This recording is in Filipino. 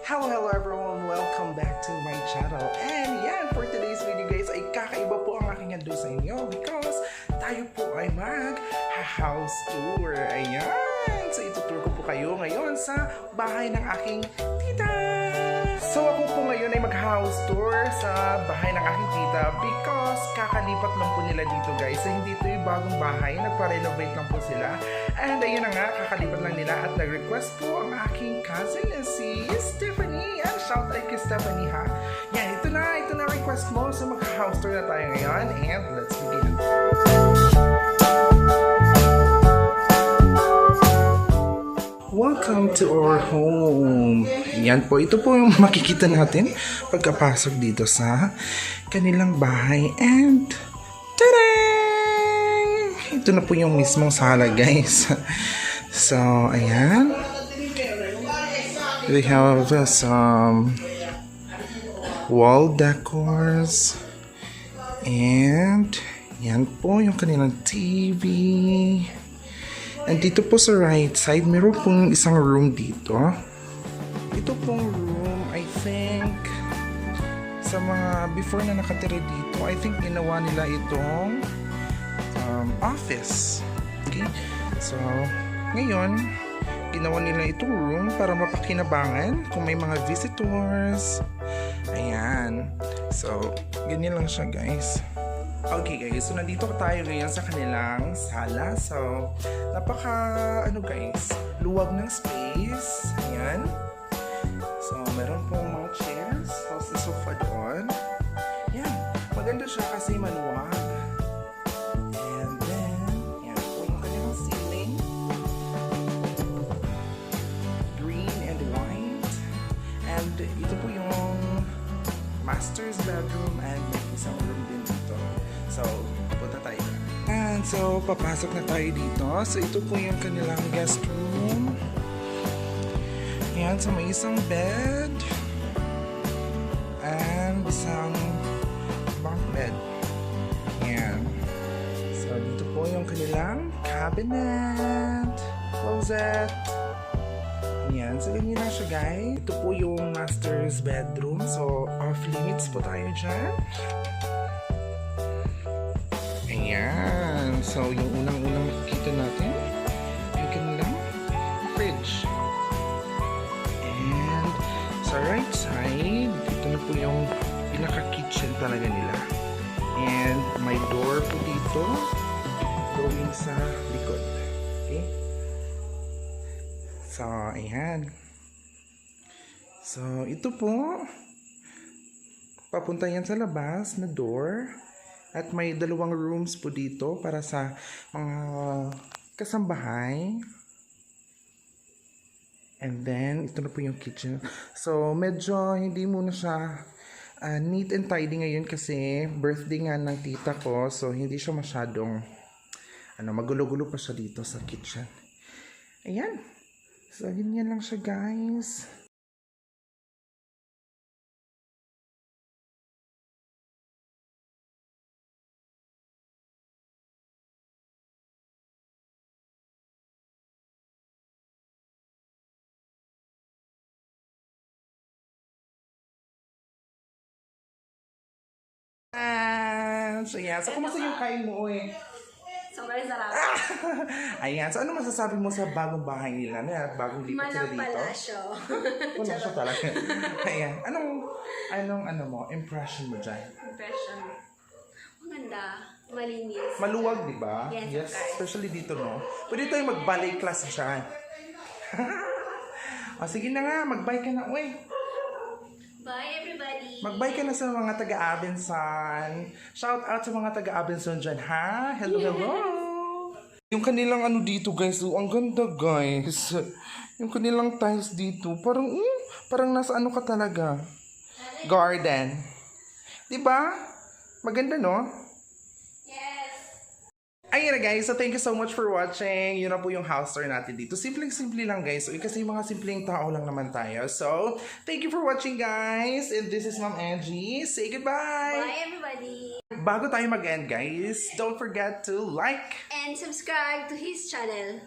Hello everyone! Welcome back to my channel. And yan, for today's video guys ay kakaiba po ang aking hando sa inyo because tayo po ay mag-house tour. Ayan! So itutour ko po kayo ngayon sa bahay ng aking tita. So ako po ngayon ay mag-house tour sa bahay ng aking tita because kakalipat lang po nila dito guys. So hindi ito yung bagong bahay, nagpa-renovate lang po sila. And ayun na nga, kakalipat lang nila at nag-request po ang aking cousin na si Stephanie. Yan, shout out kay Stephanie ha. Yan, ito na request mo. So mag-house tour na tayo ngayon and let's begin. Welcome to our home. Yan po, ito po yung makikita natin pagkapasok dito sa kanilang bahay and ta-da! Ito na po yung mismong sala guys. So, ayan. We have some wall decors and yan po yung kanilang TV. And dito po sa right side, meron pong isang room dito. Ito pong room, I think, sa mga before na nakatira dito, I think ginawa nila itong office. Okay? So, ngayon, ginawa nila itong room para mapakinabangan kung may mga visitors. Ayan. So, ganyan lang siya guys. Okay guys, so nandito tayo ngayon sa kanilang sala. So, guys, luwag ng space. Ayan. So, meron pong mga chairs. Tapos the sofa doon. Ayan. Maganda siya kasi maluwag. And then, ayan po yung kanilang ceiling. Green and white. And ito po yung master's bedroom and may isang room din dito. So, punta tayo. And so, papasok na tayo dito. So, ito po yung kanilang guest room. Ayan, so may isang bed. And isang bunk bed. Ayan. So, dito po yung kanilang cabinet. Closet. Ayan, so ganyan lang siya guys. Ito po yung master's bedroom. So, off limits po tayo dyan. Ayan. So, yung unang-unang makikita natin, yung kanilang fridge. And sa right side, ito na po yung pinaka-kitchen talaga nila. And may door po dito going sa likod. Okay? So, ayan. So, ito po, papunta yan sa labas na door. At may dalawang rooms po dito para sa mga kasambahay. And then, ito na po yung kitchen. So, medyo hindi muna siya neat and tidy ngayon kasi birthday nga ng tita ko. So, hindi siya masyadong magulo-gulo pa siya dito sa kitchen. Ayan. So, ganyan lang siya guys. So, yeah. So, kumusta yung kain mo eh? Sobrang sarap. Ayan. So, ano masasabi mo sa bagong bahay nila? Bagong lipat sila dito? Palasyo. Palasyo talaga. Ayan. Anong impression mo dyan? Impression. Maganda. Malinis. Maluwag, di ba? Yes, Especially dito, no? Pwede tayo mag-ballet class dyan. O, sige na nga. Mag-bye ka na. Uy. Bye everybody. Mag-bye ka na sa mga taga-Abensan. Shout out sa mga taga-Abensan dyan, ha? Hello, hello! Yung kanilang dito, guys. Ang ganda, guys. Yung kanilang tiles dito. Parang nasa ka talaga. Garden. Diba? Maganda, no? Ayun na guys, so thank you so much for watching. Yun na po yung house tour natin dito. Simpleng-simple lang guys. So, kasi mga simpleng tao lang naman tayo. So, thank you for watching guys. And this is Ma'am Angie. Say goodbye! Bye everybody. Bago tayo mag-end guys, don't forget to like And subscribe to his channel.